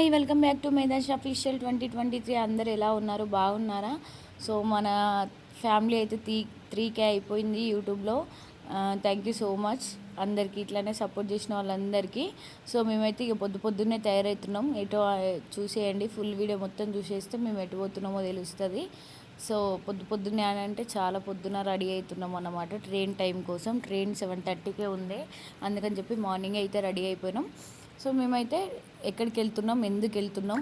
Hi welcome back to Medhash official 2023. అందరు ఎలా ఉన్నారు, బాగున్నారా? సో మన ఫ్యామిలీ అయితే 3K అయిపోయింది యూట్యూబ్లో. థ్యాంక్ యూ సో మచ్ అందరికీ, ఇట్లానే సపోర్ట్ చేసిన వాళ్ళందరికీ. సో మేమైతే ఇక పొద్దున్నే తయారవుతున్నాం. ఎటో చూసేయండి, ఫుల్ వీడియో మొత్తం చూసేస్తే మేము ఎటు పోతున్నామో తెలుస్తుంది. సో పొద్దున్నే అని అంటే చాలా పొద్దున రెడీ అవుతున్నాం అన్నమాట. ట్రైన్ టైం కోసం. ట్రైన్ 7:30కే ఉంది, అందుకని చెప్పి మార్నింగ్ అయితే రెడీ అయిపోయినాం. సో మేమైతే ఎక్కడికి వెళ్తున్నాం, ఎందుకు వెళ్తున్నాం,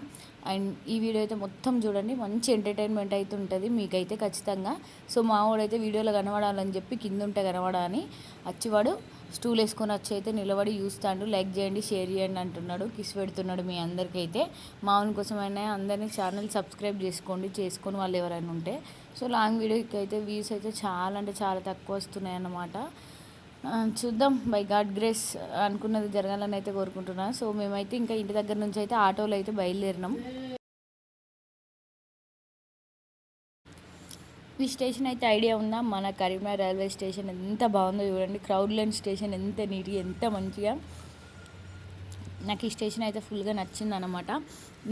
అండ్ ఈ వీడియో అయితే మొత్తం చూడండి. మంచి ఎంటర్టైన్మెంట్ అయితే ఉంటుంది మీకైతే ఖచ్చితంగా. సో మా వాడైతే వీడియోలో కనబడాలని చెప్పి కింద ఉంటే కనబడాలని వచ్చివాడు స్టూల్ వేసుకొని వచ్చి అయితే నిలబడి చూస్తాడు. లైక్ చేయండి, షేర్ చేయండి అంటున్నాడు, కిస్ పెడుతున్నాడు మీ అందరికైతే. మామూలు కోసమైనా అందరినీ ఛానల్ సబ్స్క్రైబ్ చేసుకొని వాళ్ళు ఎవరైనా ఉంటే. సో లాంగ్ వీడియోకి అయితే వ్యూస్ అయితే చాలా అంటే చాలా తక్కువ వస్తున్నాయి అన్నమాట. చూద్దాం, బై గాడ్ గ్రేస్ అనుకున్నది జరగాలని అయితే కోరుకుంటున్నాను. సో మేమైతే ఇంకా ఇంటి దగ్గర నుంచి అయితే ఆటోలో అయితే బయలుదేరినాం. ఈ స్టేషన్ అయితే ఐడియా ఉందా? మన కరీంనగర్ రైల్వే స్టేషన్ ఎంత బాగుందో చూడండి. క్రౌడ్ లేని స్టేషన్, ఎంత నీట్గా, ఎంత మంచిగా. నాకు ఈ స్టేషన్ అయితే ఫుల్గా నచ్చింది అనమాట.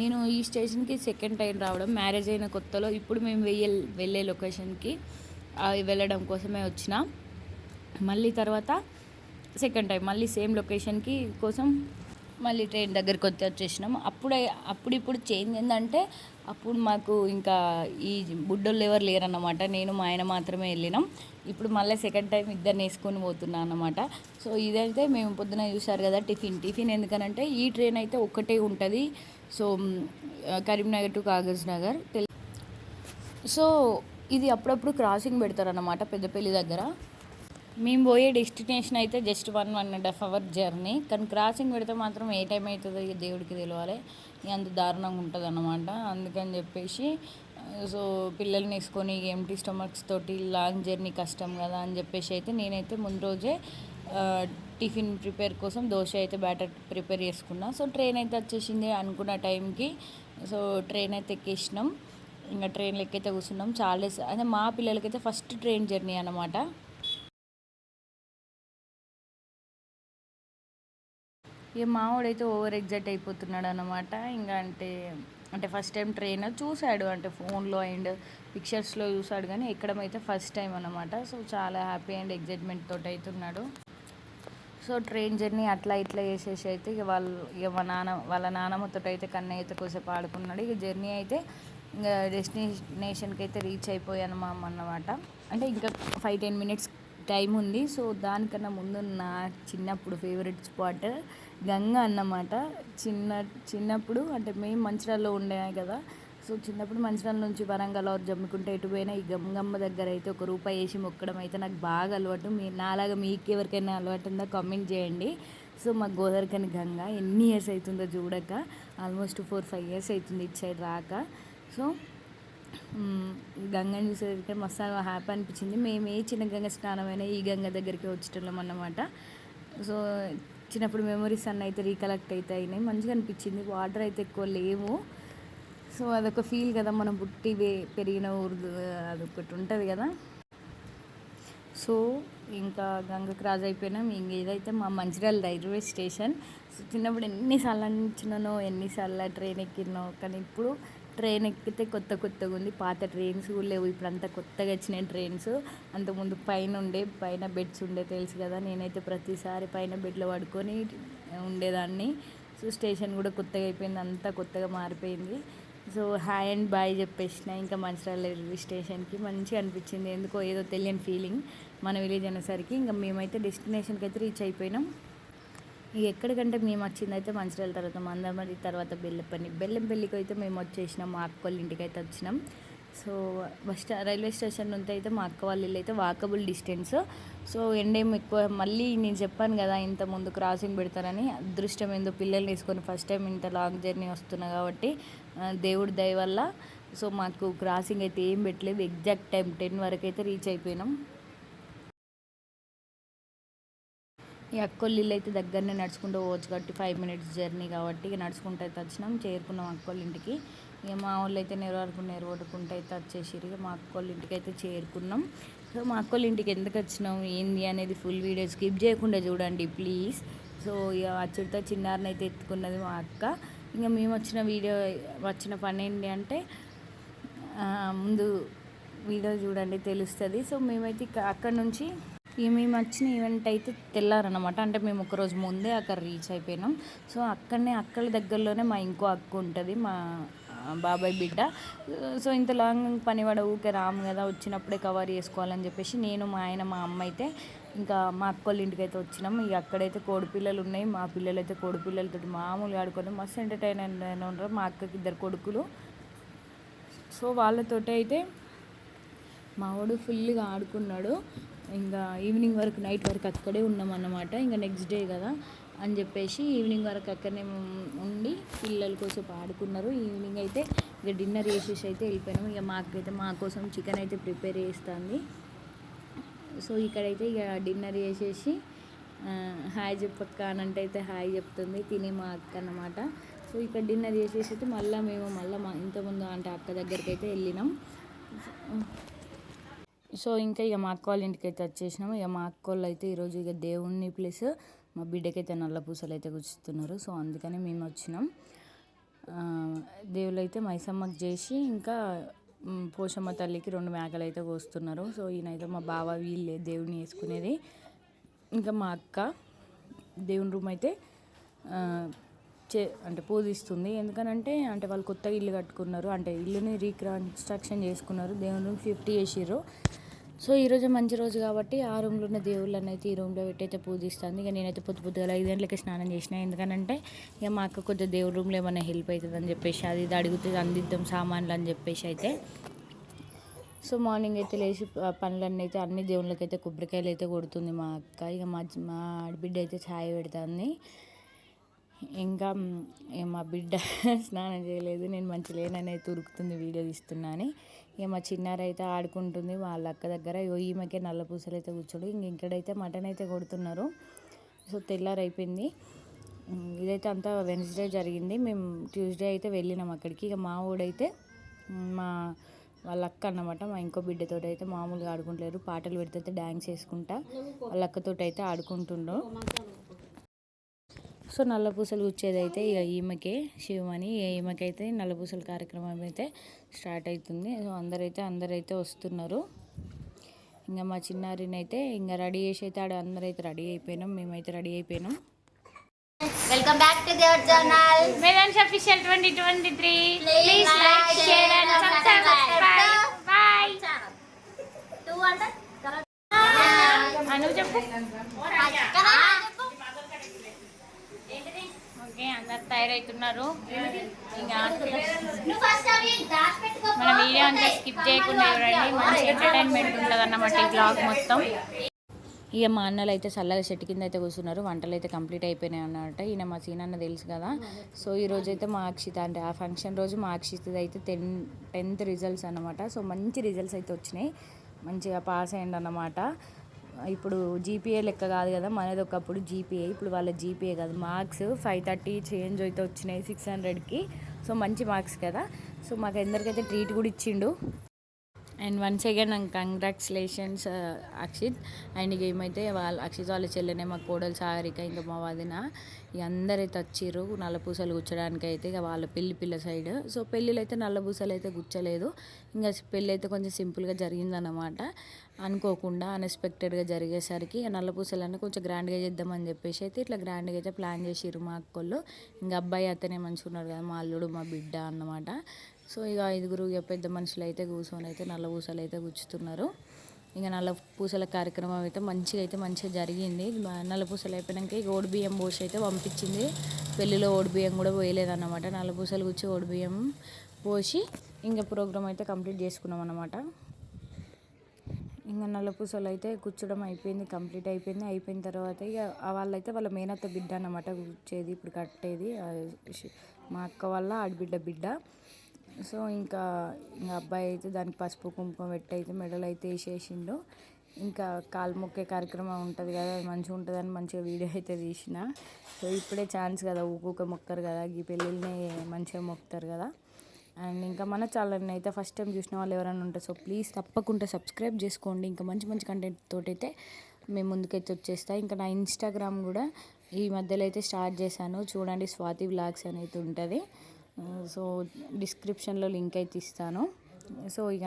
నేను ఈ స్టేషన్కి సెకండ్ టైం రావడం, మ్యారేజ్ అయిన కొత్తలో. ఇప్పుడు మేము వెళ్ళే లొకేషన్కి వెళ్ళడం కోసమే వచ్చిన. మళ్ళీ తర్వాత సెకండ్ టైం మళ్ళీ సేమ్ లొకేషన్కి కోసం మళ్ళీ ట్రైన్ దగ్గరికి వచ్చేసినాం. ఇప్పుడు చేంజ్ ఏంటంటే, అప్పుడు మాకు ఇంకా ఈ బుడ్డోళ్ళు ఎవరు లేరన్నమాట. నేను మా ఆయన మాత్రమే వెళ్ళినాం. ఇప్పుడు మళ్ళీ సెకండ్ టైం ఇద్దరిని వేసుకొని పోతున్నాను అన్నమాట. సో ఇదైతే మేము పొద్దున చూసారు కదా, టిఫిన్ ఎందుకనంటే ఈ ట్రైన్ అయితే ఒక్కటే ఉంటుంది. So Karimnagar to Kagaz Nagar. So ఇది అప్పుడప్పుడు క్రాసింగ్ పెడతారన్నమాట పెద్దపల్లి దగ్గర. మేము పోయే డెస్టినేషన్ అయితే జస్ట్ 1.5 అవర్ జర్నీ, కానీ క్రాసింగ్ పెడితే మాత్రం ఏ టైం అవుతుందో ఇక దేవుడికి తెలియాలి. అంత దారుణంగా ఉంటుంది అన్నమాట. అందుకని చెప్పేసి సో పిల్లల్ని వేసుకొని ఎంటీ స్టమక్స్ తోటి లాంగ్ జర్నీ కష్టం కదా అని చెప్పేసి అయితే నేనైతే ముందు రోజే టిఫిన్ ప్రిపేర్ కోసం దోశ అయితే బ్యాటర్ ప్రిపేర్ చేసుకున్నా. సో ట్రైన్ అయితే వచ్చేసింది అనుకున్న టైంకి. సో ట్రైన్ అయితే ఎక్కేసినాం. ఇంకా ట్రైన్లో ఎక్కైతే కూర్చున్నాం. చాలా అదే మా పిల్లలకైతే ఫస్ట్ ట్రైన్ జర్నీ అన్నమాట. ఇక మావాడైతే ఓవర్ ఎగ్జైట్ అయిపోతున్నాడు అనమాట. ఇంకా అంటే ఫస్ట్ టైం ట్రైన్ చూశాడు, అంటే ఫోన్లో అండ్ పిక్చర్స్లో చూశాడు, కానీ ఎక్కడం అయితే ఫస్ట్ టైం అనమాట. సో చాలా హ్యాపీ అండ్ ఎగ్జైట్మెంట్ తోటి అవుతున్నాడు. సో ట్రైన్ జర్నీ అట్లా ఇట్లా చేసేసి అయితే ఇక వాళ్ళ నాన్నమ్మతో అయితే కన్నయ్యతో కోసేపు ఆడుకున్నాడు. ఇక జర్నీ అయితే ఇంకా డెస్టినేషన్కి అయితే రీచ్ అయిపోయాను అన్నమాట. అంటే ఇంకా 5-10 మినిట్స్ టైం ఉంది. సో దానికన్నా ముందు నా చిన్నప్పుడు ఫేవరెట్ స్పాట్ గంగ అన్నమాట. చిన్నప్పుడు అంటే మేము మంచిర్యాలలో ఉండే కదా. సో చిన్నప్పుడు మంచిర్యాల నుంచి వరంగల్ జమ్ముకుంటే ఎటు పోయినా ఈ గంగమ్మ దగ్గర అయితే ₹1 వేసి మొక్కడం అయితే నాకు బాగా అలవాటు. నాలాగా మీకు ఎవరికైనా అలవాటు ఉందో కామెంట్ చేయండి. సో మా గోదావరికని గంగ ఎన్ని ఇయర్స్ అవుతుందో చూడక, ఆల్మోస్ట్ 4-5 ఇయర్స్ అవుతుంది ఇటు సైడ్ రాక. సో గంగని చూసేదైతే మస్తు హ్యాపీ అనిపించింది. మేము ఏ చిన్న గంగ స్నానమైనా ఈ గంగ దగ్గరికి వచ్చేటోళ్ళం అన్నమాట. సో చిన్నప్పుడు మెమరీస్ అన్న అయితే రీకలెక్ట్ అయితే అయినాయి. మంచిగా అనిపించింది. వాటర్ అయితే ఎక్కువ లేవు. సో అదొక ఫీల్ కదా, మనం పుట్టి పెరిగిన ఊరు అదొకటి ఉంటుంది కదా. సో ఇంకా గంగ క్రాస్ అయిపోయినాం. ఇంక ఇదైతే మా మంచిర్యాల రైల్వే స్టేషన్. సో చిన్నప్పుడు ఎన్నిసార్లు అనిపించినానో, ఎన్నిసార్లు ట్రైన్ ఎక్కినానో, కానీ ఇప్పుడు ట్రైన్ ఎక్కితే కొత్తగా ఉంది. పాత ట్రైన్స్ కూడా లేవు, ఇప్పుడు అంతా కొత్తగా వచ్చినాయి ట్రైన్స్. అంతకుముందు పైన బెడ్స్ ఉండే తెలుసు కదా. నేనైతే ప్రతిసారి పైన బెడ్లో పడుకొని ఉండేదాన్ని. సో స్టేషన్ కూడా కొత్తగా అయిపోయింది, అంతా కొత్తగా మారిపోయింది. సో హాయ్ అండ్ బాయ్ చెప్పేసిన ఇంకా మంచిర్యాల రైల్వే స్టేషన్కి. మంచిగా అనిపించింది, ఎందుకో ఏదో తెలియని ఫీలింగ్ మన విలేజ్ అనేసరికి. ఇంకా మేమైతే డెస్టినేషన్కి అయితే రీచ్ అయిపోయినాం. ఎక్కడికంటే మేము వచ్చింది అయితే మంచిర్యాల, తర్వాత మందమరి, తర్వాత బెల్లంపల్లికి అయితే మేము వచ్చేసినాం. మా అక్క వాళ్ళ ఇంటికి అయితే వచ్చినాం. సో రైల్వే స్టేషన్ నుంచి అయితే మా అక్క వాళ్ళ ఇల్లు అయితే వాకబుల్ డిస్టెన్స్. సో ఎండేం ఎక్కువ. మళ్ళీ నేను చెప్పాను కదా ఇంత ముందు క్రాసింగ్ పెడతారని, అదృష్టం ఏందో పిల్లల్ని వేసుకొని ఫస్ట్ టైం ఇంత లాంగ్ జర్నీ వస్తున్నా కాబట్టి దేవుడి దయ వల్ల సో మాకు క్రాసింగ్ అయితే ఏం పెట్టలేదు. ఎగ్జాక్ట్ టైం 10 వరకు అయితే రీచ్ అయిపోయినాం. ఈ అక్కోళ్ళ ఇల్లు అయితే దగ్గరనే నడుచుకుంటూ పోవచ్చు కాబట్టి 5 మినిట్స్ జర్నీ కాబట్టి ఇక నడుచుకుంటూ అయితే వచ్చినాం. చేరుకున్నాం అక్కోళ్ళ ఇంటికి. ఇక మా వాళ్ళు అయితే నెరవడుకుంటూ అయితే వచ్చేసిరు. ఇక మా అక్కోళ్ళ ఇంటికి అయితే చేరుకున్నాం. సో మా అక్కోళ్ళ ఇంటికి ఎందుకు వచ్చినాం ఏంది అనేది ఫుల్ వీడియో స్కిప్ చేయకుండా చూడండి ప్లీజ్. సో ఇక అచ్చుడితో చిన్నారిని అయితే ఎత్తుకున్నది మా అక్క. ఇంకా మేము వచ్చిన పని ఏంటి అంటే ముందు వీడియో చూడండి తెలుస్తుంది. సో మేమైతే అక్కడ నుంచి మేము వచ్చిన ఈవెంట్ అయితే తెల్లారనమాట. అంటే మేము ఒకరోజు ముందే అక్కడ రీచ్ అయిపోయినాం. సో అక్కడ దగ్గరలోనే మా ఇంకో అక్క ఉంటుంది, మా బాబాయ్ బిడ్డ. సో ఇంత లాంగ్ పని పడ ఊకే రాము కదా, వచ్చినప్పుడే కవర్ చేసుకోవాలని చెప్పేసి నేను, మా ఆయన, మా అమ్మ అయితే ఇంకా మా అక్క వాళ్ళ ఇంటికి అయితే వచ్చినాం. ఇక అక్కడైతే కోడిపిల్లలు ఉన్నాయి. మా పిల్లలు అయితే కోడిపిల్లలతో మామూలుగా ఆడుకొని మస్తు ఎంటర్టైన్ ఉంటారు. మా అక్కకి 2 కొడుకులు. సో వాళ్ళతోటి అయితే మా వాడు ఫుల్గా ఆడుకున్నాడు. ఇంకా ఈవినింగ్ వరకు, నైట్ వరకు అక్కడే ఉన్నాం అన్నమాట. ఇంకా నెక్స్ట్ డే కదా అని చెప్పేసి ఈవినింగ్ వరకు అక్కడనే ఉండి పిల్లల కోసం ఆడుకున్నారు. ఈవినింగ్ అయితే ఇక డిన్నర్ చేసేసి అయితే వెళ్ళిపోయినాం. ఇక మాకైతే మా కోసం చికెన్ అయితే ప్రిపేర్ చేస్తుంది. సో ఇక్కడైతే ఇక డిన్నర్ చేసేసి హాయ్ చెప్పక్క అని అయితే హాయ్ చెప్తుంది, తినే మా అక్క అన్నమాట. సో ఇక్కడ డిన్నర్ చేసేసి అయితే మేము మా ఇంతకుముందు అంటే అక్క దగ్గరికి అయితే వెళ్ళినాం. సో ఇంకా ఇక మా అక్క వాళ్ళ ఇంటికి అయితే వచ్చేసినాము. ఇక మా అక్క వాళ్ళు అయితే ఈరోజు ఇక దేవుణ్ణి ప్లస్ మా బిడ్డకైతే నల్ల పూసలు అయితే గుచ్చుతున్నారు. సో అందుకని మేము వచ్చినాం. దేవుళ్ళు అయితే మైసమ్మకి చేసి ఇంకా పోషమ్మ తల్లికి 2 మేకలు అయితే కోస్తున్నారు. సో ఈయనైతే మా బావ వీళ్ళే దేవుని వేసుకునేది. ఇంకా మా అక్క దేవుని రూమ్ అయితే అంటే పూజిస్తుంది. ఎందుకనంటే అంటే వాళ్ళు కొత్తగా ఇల్లు కట్టుకున్నారు, అంటే ఇల్లుని రీకన్స్ట్రక్షన్ చేసుకున్నారు, దేవుని రూమ్ 50 చేసిర్రు. సో ఈరోజు మంచి రోజు కాబట్టి ఆ రూమ్లో ఉన్న దేవుళ్ళని అయితే ఈ రూమ్లో పెట్టయితే పూజిస్తుంది. ఇక నేనైతే పొద్దుగా 5 గంటలకి స్నానం చేసిన. ఎందుకనంటే ఇక మా అక్క కొద్దిగా దేవుడి రూమ్లో ఏమైనా హెల్ప్ అవుతుంది అని చెప్పేసి, అది అడుగుతుంది, అందిద్దాం సామాన్లు అని చెప్పేసి అయితే. సో మార్నింగ్ అయితే లేచి పనులన్నీ అయితే అన్ని దేవుళ్ళకి అయితే కొబ్బరికాయలు అయితే కొడుతుంది మా అక్క. ఇక మా ఆడబిడ్డ అయితే ఛాయ్ పెడుతుంది. ఇంకా మా బిడ్డ స్నానం చేయలేదు, నేను మంచి లేనని ఉరుకుతుంది వీడియో తీస్తున్నాను. ఇక మా చిన్నారైతే ఆడుకుంటుంది వాళ్ళ అక్క దగ్గర. ఈమెకే నల్ల పూసలు అయితే కూర్చోడు. ఇక్కడైతే మటన్ అయితే కొడుతున్నారు. సో తెల్లారైపోయింది. ఇదైతే అంతా వెన్స్డే జరిగింది. మేము ట్యూస్డే అయితే వెళ్ళినాం అక్కడికి. ఇక మా ఊడైతే వాళ్ళ అక్క అన్నమాట, మా ఇంకో బిడ్డతో అయితే మామూలుగా ఆడుకుంటలేరు, పాటలు పెడితే డ్యాన్స్ వేసుకుంటా వాళ్ళ అక్కతోటి అయితే ఆడుకుంటుండ్రు. సో నల్లపూసలు గుచ్చేది అయితే ఇక ఈమెకే శివమణి, ఈమెకైతే నల్లపూసల కార్యక్రమం అయితే స్టార్ట్ అవుతుంది. సో అందరైతే వస్తున్నారు. ఇంకా మా చిన్నారిని అయితే ఇంకా రెడీ చేసి అయితే అందరైతే రెడీ అయిపోయినాం, మేమైతే రెడీ అయిపోయినాం. వెల్కమ్ బ్యాక్ టు దేవర్ channel Vedansh official 2023. Please like, share and subscribe. Bye. అను చెప్పు. ఓకే, అందరు తయారవుతున్నారు. ఇంకా మన వీడియో అంతా స్కిప్ చేయకుండా చూడండి, మంచి ఎంటర్టైన్మెంట్ ఉంటుంది అన్నమాట ఈ బ్లాగ్ మొత్తం. ఇక మా అన్నలు అయితే చల్లగా చెట్టు కింద అయితే కూర్చున్నారు. వంటలు అయితే కంప్లీట్ అయిపోయినాయి అన్నమాట. ఈయన మా సీనన్న తెలుసు కదా. సో ఈ రోజు అయితే మా అక్షిత అంటే ఆ ఫంక్షన్ రోజు మా అక్షిత అయితే 10th రిజల్ట్స్ అన్నమాట. సో మంచి రిజల్ట్స్ అయితే వచ్చినాయి, మంచిగా పాస్ అయ్యింది అన్నమాట. ఇప్పుడు జీపీఏ లెక్క కాదు కదా మనది, ఒకప్పుడు జీపీఏ, ఇప్పుడు వాళ్ళ జీపీఏ కాదు, మార్క్స్ 530 చేంజ్ అయితే వచ్చినాయి 600కి. సో మంచి మార్క్స్ కదా. సో మాకు అందరికైతే ట్రీట్ కూడా ఇచ్చిండు. And once again congratulations Akshit. And ఇక ఏమైతే అక్షిత్ వాళ్ళ చెల్లెనే మా కోడలు సాగరిక, ఇంకా మా వదిన, ఇక అందరైతే వచ్చిర్రు నల్లపూసలు గుచ్చడానికి అయితే. ఇక వాళ్ళ పిల్ల సైడ్. సో పెళ్ళిళ్ళు అయితే నల్లపూసలు అయితే గుచ్చలేదు. ఇంకా పెళ్ళి అయితే కొంచెం సింపుల్గా జరిగిందన్నమాట. అనుకోకుండా అన్ఎక్స్పెక్టెడ్గా జరిగేసరికి ఇక నల్లపూసలన్నీ కొంచెం గ్రాండ్గా చేద్దామని చెప్పేసి అయితే ఇట్లా గ్రాండ్గా అయితే ప్లాన్ చేసిర్రు మా అక్కోళ్ళు. ఇంకా అబ్బాయి అతనే మంచిగా ఉన్నారు కదా, మా అల్లుడు మా బిడ్డ అన్నమాట. సో ఇక 5 ఇక పెద్ద మనుషులు అయితే కూర్చొని అయితే నల్ల పూసలు అయితే గుచ్చుతున్నారు. ఇక నల్ల పూసల కార్యక్రమం అయితే మంచిగా జరిగింది. నల్ల పూసలు అయిపోయాక ఇక ఓడిబియ్యం పోసి అయితే పంపించింది. పెళ్ళిలో ఓడిబియ్యం కూడా పోయలేదన్నమాట. నల్ల పూసలు గుచ్చి ఓడిబియ్యం పోసి ఇంకా ప్రోగ్రామ్ అయితే కంప్లీట్ చేసుకున్నాం అన్నమాట. ఇంకా నల్ల పూసలు అయితే కూర్చోడం అయిపోయింది, కంప్లీట్ అయిపోయింది. అయిపోయిన తర్వాత ఇక వాళ్ళైతే వాళ్ళ మేనత్త బిడ్డ అన్నమాట కూర్చేది, ఇప్పుడు కట్టేది మా అక్క వాళ్ళ ఆడబిడ్డ బిడ్డ. సో ఇంకా అబ్బాయి అయితే దానికి పసుపు కుంకుమ పెట్టి అయితే మెడలు అయితే వేసేసిండు. ఇంకా కాలు మొక్కే కార్యక్రమం ఉంటుంది కదా, అది మంచిగా ఉంటుందని మంచిగా వీడియో అయితే తీసిన. సో ఇప్పుడే ఛాన్స్ కదా, ఊకూక మొక్కరు కదా, ఈ పెళ్ళిళ్ళని మంచిగా మొక్కుతారు కదా. అండ్ ఇంకా మన ఛానల్ని అయితే ఫస్ట్ టైం చూసిన వాళ్ళు ఎవరైనా ఉంటే సో ప్లీజ్ తప్పకుండా సబ్స్క్రైబ్ చేసుకోండి. ఇంకా మంచి కంటెంట్ తోటి అయితే మేము ముందుకైతే వచ్చేస్తాయి. ఇంకా నా ఇన్స్టాగ్రామ్ కూడా ఈ మధ్యలో అయితే స్టార్ట్ చేశాను. చూడండి, స్వాతి వ్లాగ్స్ అనేది ఉంటుంది. సో డిస్క్రిప్షన్లో లింక్ అయితే ఇస్తాను. సో ఇక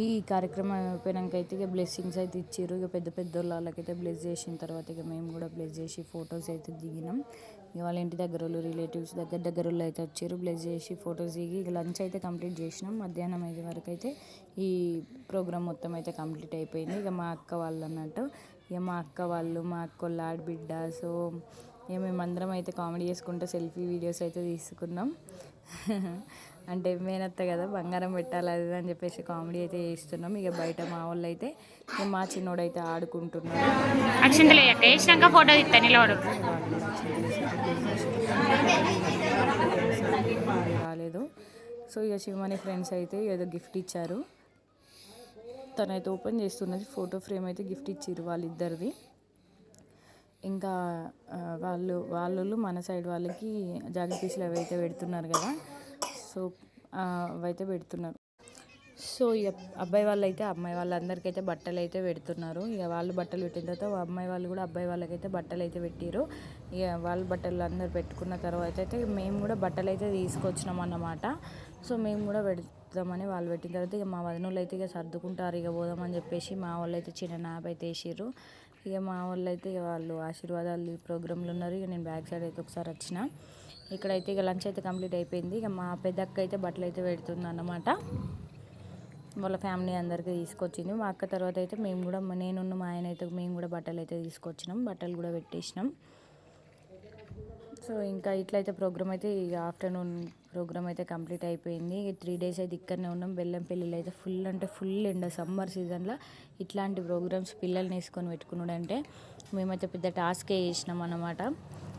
ఈ కార్యక్రమం అయిపోయినాక అయితే ఇక బ్లెస్సింగ్స్ అయితే ఇచ్చారు. ఇక పెద్ద పెద్ద వాళ్ళకైతే బ్లెస్ చేసిన తర్వాత ఇక మేము కూడా బ్లెస్ చేసి ఫొటోస్ అయితే దిగినాం. ఇక వాళ్ళ ఇంటి దగ్గర వాళ్ళు రిలేటివ్స్ దగ్గర వాళ్ళు అయితే వచ్చారు. బ్లెస్ చేసి ఫొటోస్ దిగి ఇక లంచ్ అయితే కంప్లీట్ చేసినాం. మధ్యాహ్నం 5 వరకు అయితే ఈ ప్రోగ్రామ్ మొత్తం అయితే కంప్లీట్ అయిపోయింది. ఇక మా అక్క వాళ్ళు అన్నట్టు, ఇక మా అక్క వాళ్ళు, మా అక్క వాళ్ళ ఆడబిడ్డ. సో ఇక మేమందరం అయితే కామెడీ చేసుకుంటూ సెల్ఫీ వీడియోస్ అయితే తీసుకున్నాం. అంటే మేనత్త కదా, బంగారం పెట్టాలి అది అని చెప్పేసి కామెడీ అయితే చేస్తున్నాం. ఇక బయట మా వాళ్ళు అయితే మా చిన్నోడు అయితే ఆడుకుంటున్నాడు. ఫోటో తీస్తాను రాలేదు. సో ఇక శివమణి ఫ్రెండ్స్ అయితే ఏదో గిఫ్ట్ ఇచ్చారు. తనైతే ఓపెన్ చేస్తున్నది. ఫోటో ఫ్రేమ్ అయితే గిఫ్ట్ ఇచ్చారు వాళ్ళిద్దరిది. ఇంకా వాళ్ళు మన సైడ్ వాళ్ళకి జాకెట్ పీసులు అవి అయితే పెడుతున్నారు కదా, సో అవైతే పెడుతున్నారు. సో ఇక అబ్బాయి వాళ్ళు అయితే అమ్మాయి వాళ్ళందరికైతే బట్టలు అయితే పెడుతున్నారు. ఇక వాళ్ళు బట్టలు పెట్టిన తర్వాత అమ్మాయి వాళ్ళు కూడా అబ్బాయి వాళ్ళకైతే బట్టలు అయితే పెట్టారు. ఇక వాళ్ళ బట్టలు అందరు పెట్టుకున్న తర్వాత అయితే మేము కూడా బట్టలు అయితే తీసుకొచ్చినాం అన్నమాట. సో మేము కూడా పెడతామని వాళ్ళు పెట్టిన తర్వాత ఇక మా వదినోళ్ళు అయితే ఇక సర్దుకుంటారు, ఇక పోదామని చెప్పేసి మా వాళ్ళు అయితే చిన్న నాప్ అయితే వేసారు. ఇక మా వాళ్ళు అయితే ఇక వాళ్ళు ఆశీర్వాదాలు ప్రోగ్రాంలు ఉన్నారు. ఇక నేను బ్యాక్ సైడ్ అయితే ఒకసారి వచ్చిన. ఇక్కడైతే ఇక లంచ్ అయితే కంప్లీట్ అయిపోయింది. ఇక మా పెద్దక్క అయితే బట్టలు అయితే పెడుతుంది అన్నమాట. వాళ్ళ ఫ్యామిలీ అందరికీ తీసుకొచ్చింది. మా అక్క తర్వాత అయితే మేము కూడా, నేనున్న మా ఆయన అయితే మేము కూడా బట్టలు అయితే తీసుకొచ్చినాం. బట్టలు కూడా పెట్టేసినాం. సో ఇంకా ఇట్లయితే ప్రోగ్రామ్ అయితే ఇక ఆఫ్టర్నూన్ ప్రోగ్రామ్ అయితే కంప్లీట్ అయిపోయింది. 3 days అయితే ఇక్కడనే ఉన్నాం. బెల్లంపల్లిలో అయితే ఫుల్ అంటే ఫుల్ ఎండ. సమ్మర్ సీజన్లో ఇట్లాంటి ప్రోగ్రామ్స్ పిల్లల్ని వేసుకొని పెట్టుకున్నాడు అంటే మేమైతే పెద్ద టాస్కే చేసినాం అన్నమాట.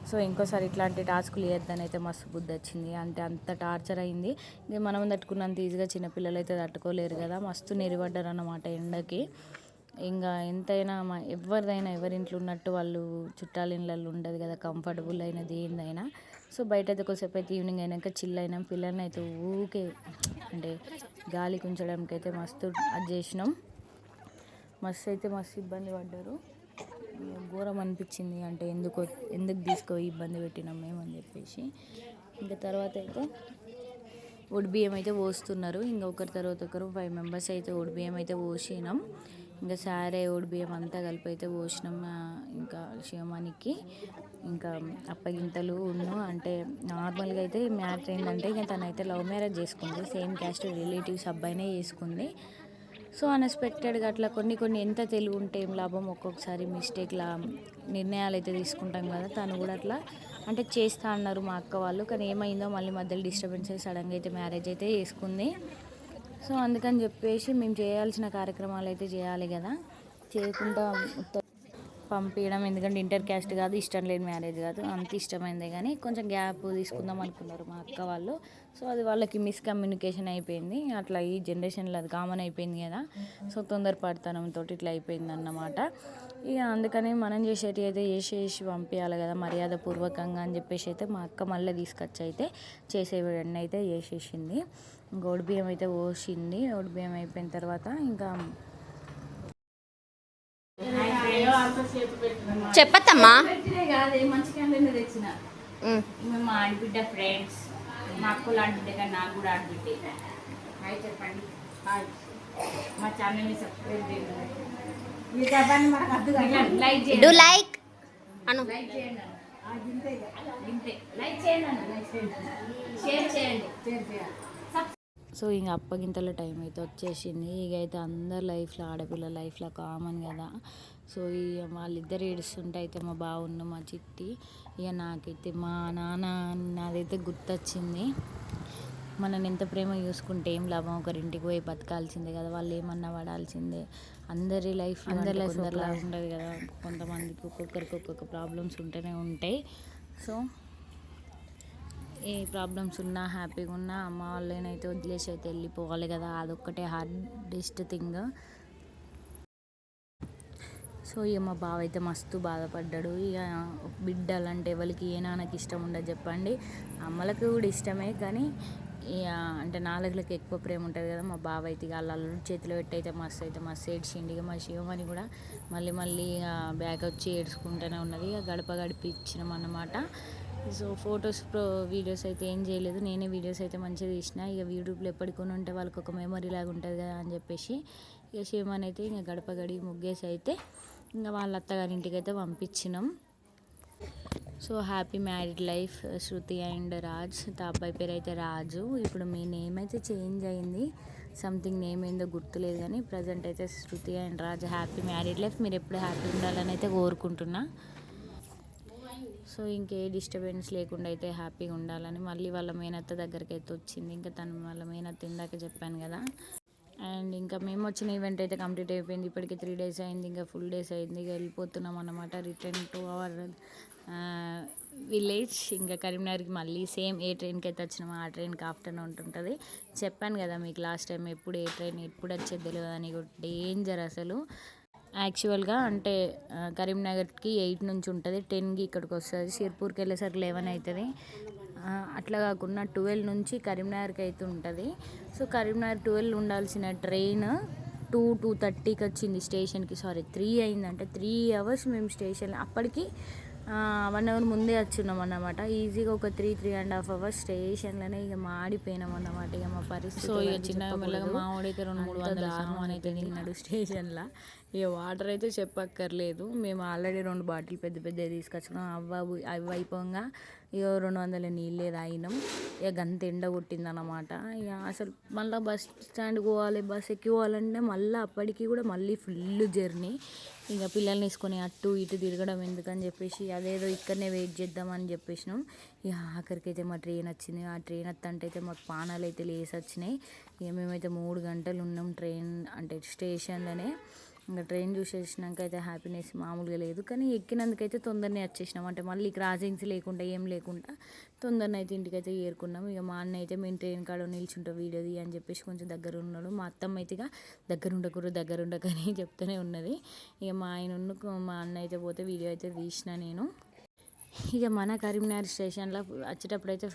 సో ఇంకోసారి ఇట్లాంటి టాస్కులు వేయద్దని అయితే మస్తు బుద్ధి వచ్చింది. అంటే అంత టార్చర్ అయింది. ఇది మనం తట్టుకున్నంత ఈజీగా చిన్నపిల్లలు అయితే తట్టుకోలేరు కదా, మస్తు నెరిపడ్డారు అన్నమాట ఎండకి. ఇంకా ఎంతైనా ఎవరి ఇంట్లో ఉన్నట్టు వాళ్ళు చుట్టాల ఇళ్ళల్లో ఉండదు కదా, కంఫర్టబుల్ అయినది ఏందైనా. సో బయట అయితే కొద్దిసేపు అయితే ఈవినింగ్ అయినాక చిల్ అయినాం. పిల్లల్ని అయితే ఊకే అంటే గాలికి ఉంచడానికి అయితే మస్తు అది చేసినాం. మస్తు ఇబ్బంది పడ్డారు. ఘోరం అనిపించింది. అంటే ఎందుకు ఇబ్బంది పెట్టినాం మేము అని చెప్పేసి. ఇంకా తర్వాత అయితే బియ్యం అయితే పోస్తున్నారు. ఇంకా ఒకరి తర్వాత ఒకరు 5 members అయితే బియ్యం అయితే పోసినాం. ఇంకా సారే బియ్యం అంతా కలిపి అయితే పోసినాం. ఇంకా శివమానికి ఇంకా అప్పగింతలు అంటే నార్మల్గా అయితే మ్యాటర్ ఏంటంటే ఇక తనైతే లవ్ మ్యారేజ్ చేసుకుంది. సేమ్ క్యాస్ట్ రిలేటివ్స్ అబ్బాయినే చేసుకుంది. సో అన్ఎక్స్పెక్టెడ్గా అట్లా కొన్ని ఎంత తెలివి ఉంటే ఏం లాభం, ఒక్కొక్కసారి మిస్టేక్లా నిర్ణయాలు అయితే తీసుకుంటాం కదా. తను కూడా అట్లా అంటే చేస్తా అన్నారు మా అక్క వాళ్ళు, కానీ ఏమైందో మళ్ళీ మధ్యలో డిస్టర్బెన్స్ అయ్యి సడన్గా అయితే మ్యారేజ్ అయితే చేసుకుంది. సో అందుకని చెప్పేసి మేము చేయాల్సిన కార్యక్రమాలు అయితే చేయాలి కదా, చేయకుండా పంపించడం. ఎందుకంటే ఇంటర్ క్యాస్ట్ కాదు, ఇష్టం లేని మ్యారేజ్ కాదు, అంత ఇష్టమైందే కానీ కొంచెం గ్యాప్ తీసుకుందాం అనుకున్నారు మా అక్క వాళ్ళు. సో అది వాళ్ళకి మిస్కమ్యూనికేషన్ అయిపోయింది. అట్లా ఈ జనరేషన్లో అది కామన్ అయిపోయింది కదా. సో తొందరపడతనంతో ఇట్లా అయిపోయింది అన్నమాట. ఇక అందుకని మనం చేసేటి అయితే చేసి పంపించాలి కదా మర్యాదపూర్వకంగా అని చెప్పేసి అయితే మా అక్క మళ్ళీ తీసుకొచ్చి అయితే చేసేవాడిని అయితే చేసేసింది. ఇంకా బియ్యం అయితే పోసింది. బియ్యం అయిపోయిన తర్వాత ఇంకా చెప్పత్తమ్మా తెచ్చిన మా ఆడబిడ్డ ఫ్రెండ్స్, మా అక్కలు ఆడబిడ్డ కానీ నాకు కూడా ఆడబిడ్డే. హాయ్ చెప్పండి. హాయ్. మా ఛానల్ని సబ్స్క్రైబ్ చేయండి. లైక్ చేయండి. Do like Anu. లైక్ చేయండి. లైక్ చేయండి. షేర్ చేయండి. సో ఇంకా అప్పగింతల టైం అయితే వచ్చేసింది. ఇక అయితే అందరి లైఫ్లో ఆడపిల్ల లైఫ్లో కామన్ కదా. సో ఇక వాళ్ళిద్దరు ఏడుస్తుంటే అయితే మా బావున్న మా చిట్టి, ఇక నాకైతే మా నాన్న నాదైతే గుర్తొచ్చింది. మనని ఎంత ప్రేమ చూసుకుంటే ఏం లాభం, ఒకరింటికి పోయి బతకాల్సిందే కదా, వాళ్ళు ఏమన్నా పడాల్సిందే. అందరి లైఫ్ అందరిలా ఉండదు కదా, కొంతమందికి ఒక్కొక్కరికి ఒక్కొక్క ప్రాబ్లమ్స్ ఉంటూనే ఉంటాయి. సో ఏ ప్రాబ్లమ్స్ ఉన్నా హ్యాపీగా ఉన్నా అమ్మ వాళ్ళనైతే వదిలేసి అయితే వెళ్ళిపోవాలి కదా, అదొక్కటే హార్డెస్ట్ థింగ్. సో ఇక మా బావ అయితే మస్తు బాధపడ్డాడు. ఇక బిడ్డలంటే ఎవరికి ఏ నాన్నకి ఇష్టం ఉండదు చెప్పండి. అమ్మలకు కూడా ఇష్టమే, కానీ ఇక అంటే నాలుగులకి ఎక్కువ ప్రేమ ఉంటుంది కదా. మా బావ అయితే ఇక వాళ్ళ చేతిలో అయితే మస్తు ఏడ్చిండు. ఇక మా శివమని కూడా మళ్ళీ ఇక బ్యాగ్ వచ్చి ఏడ్చుకుంటూనే ఉన్నది. ఇక గడప గడిపించినాం అన్నమాట. సో ఫొటోస్ వీడియోస్ అయితే ఏం చేయలేదు, నేనే వీడియోస్ అయితే మంచిగా తీసిన. ఇక యూట్యూబ్లో ఎప్పటికొని ఉంటే వాళ్ళకి ఒక మెమరీ లాగా ఉంటుంది కదా అని చెప్పేసి ఇక శివమని అయితే ఇంకా గడప గడి ముగ్గేసి అయితే ఇంకా వాళ్ళ అత్తగారింటికి అయితే పంపించినాం. So happy married life Shruti and Raj. అబ్బాయి పేరు అయితే రాజు. ఇప్పుడు మీ నేమ్ అయితే చేంజ్ అయింది, సంథింగ్ నేమ్ ఏందో గుర్తులేదు, కానీ ప్రజెంట్ అయితే Shruti and Raj happy married life. మీరు ఎప్పుడు హ్యాపీ ఉండాలని అయితే కోరుకుంటున్నా. సో ఇంకే డిస్టర్బెన్స్ లేకుండా అయితే హ్యాపీగా ఉండాలని మళ్ళీ వాళ్ళ మేనత్త దగ్గరికి అయితే వచ్చింది. ఇంకా తను వాళ్ళ మేనత్త ఇందాక చెప్పాను కదా. అండ్ ఇంకా మేము వచ్చిన ఈవెంట్ అయితే కంప్లీట్ అయిపోయింది. ఇప్పటికి 3 days అయింది, ఇంకా ఫుల్ డేస్ అయింది. ఇక వెళ్ళిపోతున్నాం అన్నమాట, రిటర్న్ టు అవర్ విలేజ్. ఇంకా కరీంనగర్కి మళ్ళీ సేమ్ ఏ ట్రైన్కి అయితే వచ్చినామో ఆ ట్రైన్కి ఆఫ్టర్నూన్ ఉంటుంది. చెప్పాను కదా మీకు లాస్ట్ టైం ఎప్పుడు ఏ ట్రైన్ ఎప్పుడు వచ్చేది తెలియదు అని. డేంజర్ అసలు. యాక్చువల్గా అంటే కరీంనగర్కి 8 నుంచి ఉంటుంది, 10కి ఇక్కడికి వస్తుంది. సిర్పూర్కి వెళ్ళేసరికి 11 అవుతుంది. అట్లా కాకుండా 12 నుంచి కరీంనగర్కి అయితే ఉంటుంది. సో కరీంనగర్ 12 ఉండాల్సిన ట్రైన్ 2:30కి వచ్చింది స్టేషన్కి. సారీ 3 అయిందంటే 3 hours మేము స్టేషన్. అప్పటికి 1 hour ముందే వచ్చున్నాం అన్నమాట. ఈజీగా ఒక 3.5 hours స్టేషన్లోనే ఇక మాడిపోయినాం అన్నమాట. ఇక మా పరిస్థితి. సో ఇక చిన్న మా వాడైతే 200-300 దారుణం అయితే తిన్నాడు స్టేషన్లో. ఇక వాటర్ అయితే చెప్పక్కర్లేదు, మేము ఆల్రెడీ 2 బాటిల్ పెద్ద తీసుకొచ్చుకున్నాం. అవి అయిపోగా ఇక 200 నీళ్ళే తాగినాం. ఇక గంత ఎండ కొట్టిందన్నమాట. ఇక అసలు మళ్ళీ బస్ స్టాండ్కి పోవాలి, బస్ ఎక్కి పోవాలంటే మళ్ళీ అప్పటికి కూడా మళ్ళీ ఫుల్ జర్నీ. ఇక పిల్లల్ని వేసుకొని అటు ఇటు తిరగడం ఎందుకని చెప్పేసి అదేదో ఇక్కడనే వెయిట్ చేద్దామని చెప్పేసినాం. ఇక ఆఖరికి అయితే మా ట్రైన్ వచ్చింది. ఆ ట్రైన్ వస్తుంటే అయితే మాకు పానాలు అయితే లేసి వచ్చినాయి. ఇక మేమైతే 3 గంటలు ఉన్నాం ట్రైన్ అంటే స్టేషన్లోనే. ఇంకా ట్రైన్ చూసేసినాక అయితే హ్యాపీనెస్ మామూలుగా లేదు, కానీ ఎక్కినందుకైతే తొందరనే వచ్చేసినాం. అంటే మళ్ళీ క్రాసింగ్స్ లేకుండా ఏం లేకుండా తొందరనే అయితే ఇంటికైతే చేరుకున్నాం. ఇక మా అన్న అయితే మేము ట్రైన్ కాడ నిల్చుంటాం వీడియో అని చెప్పేసి కొంచెం దగ్గర ఉన్నాడు. మా అత్తమ్మ అయితే ఇక దగ్గర ఉండకని చెప్తూనే ఉన్నది. ఇక మా అన్న అయితే పోతే వీడియో అయితే తీసిన నేను. ఇక మన కరీంనగర్ స్టేషన్లో వచ్చేటప్పుడు అయితే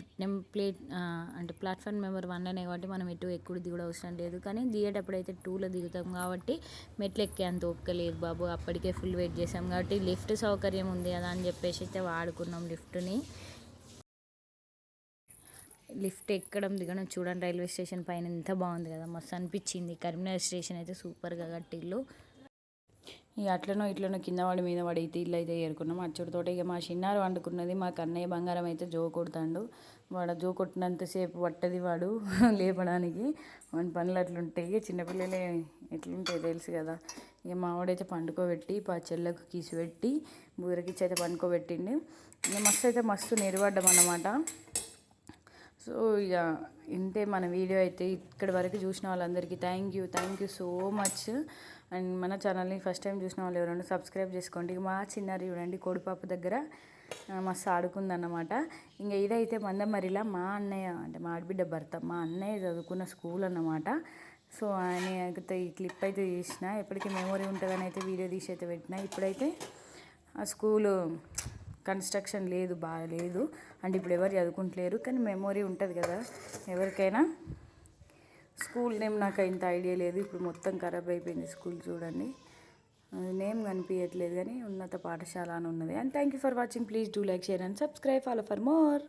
అంటే ప్లాట్ఫామ్ నెంబర్ 1 అనే కాబట్టి మనం ఎటు ఎక్కువ దిగుడు అవసరం లేదు, కానీ దిగేటప్పుడు అయితే 2లో దిగుతాం కాబట్టి మెట్లు ఎక్కే అంత ఒక్కలేదు బాబు. అప్పటికే ఫుల్ వెయిట్ చేసాం కాబట్టి లిఫ్ట్ సౌకర్యం ఉంది కదా అని చెప్పేసి అయితే వాడుకున్నాం లిఫ్ట్ని. లిఫ్ట్ ఎక్కడం దిగడం చూడండి, రైల్వే స్టేషన్ పైన ఎంత బాగుంది కదా, మస్తు అనిపించింది. కరీంనగర్ స్టేషన్ అయితే సూపర్గా కట్టిల్లు. ఇక అట్లనో కింద మీద వాడి అయితే ఇల్లు అయితే ఏరుకున్నాం. అచ్చుడితోటి ఇక మా చిన్నారు వండుకున్నది. మా కన్నయ్య బంగారం అయితే జో కొడతాడు. వాడు జో కొట్టినంతసేపు పట్టది వాడు లేపడానికి. వాడి పనులు అట్లుంటాయి, చిన్నపిల్లలే ఎట్లుంటాయి తెలుసు కదా. ఇక మా వాడైతే పండుకోబెట్టి చెల్లకు కీసు పెట్టి బూరకిచ్చి అయితే పండుకోబెట్టిండి. ఇక మస్తు నిలబడ్డాం అన్నమాట. సో ఇక ఇంతే మన వీడియో అయితే. ఇక్కడి వరకు చూసిన వాళ్ళందరికీ thank you so much. And మన ఛానల్ని ఫస్ట్ టైం చూసిన వాళ్ళు ఎవరైనా సబ్స్క్రైబ్ చేసుకోండి. మా చిన్నారి చూడండి కోడిపాప దగ్గర మస్తు ఆడుకుందన్నమాట. ఇంకా ఇదైతే మందమరిలా మా అన్నయ్య అంటే మా ఆడబిడ్డ భర్త, మా అన్నయ్య చదువుకున్న స్కూల్ అన్నమాట. సో ఆయన ఈ క్లిప్ అయితే తీసిన, ఎప్పటికీ మెమొరీ ఉంటుందని అయితే వీడియో తీసి అయితే పెట్టిన. ఇప్పుడైతే ఆ స్కూలు కన్స్ట్రక్షన్ బాగా లేదు అంటే ఇప్పుడు ఎవరు చదువుకుంటలేరు, కానీ మెమొరీ ఉంటుంది కదా ఎవరికైనా. స్కూల్ నేమ్ నాకు ఇంత ఐడియా లేదు, ఇప్పుడు మొత్తం ఖరాబ్ అయిపోయింది స్కూల్. చూడండి నేమ్ కనిపించట్లేదు, కానీ ఉన్నత పాఠశాల అని ఉన్నది. And thank you for watching. Please do like, share and subscribe. Follow for more.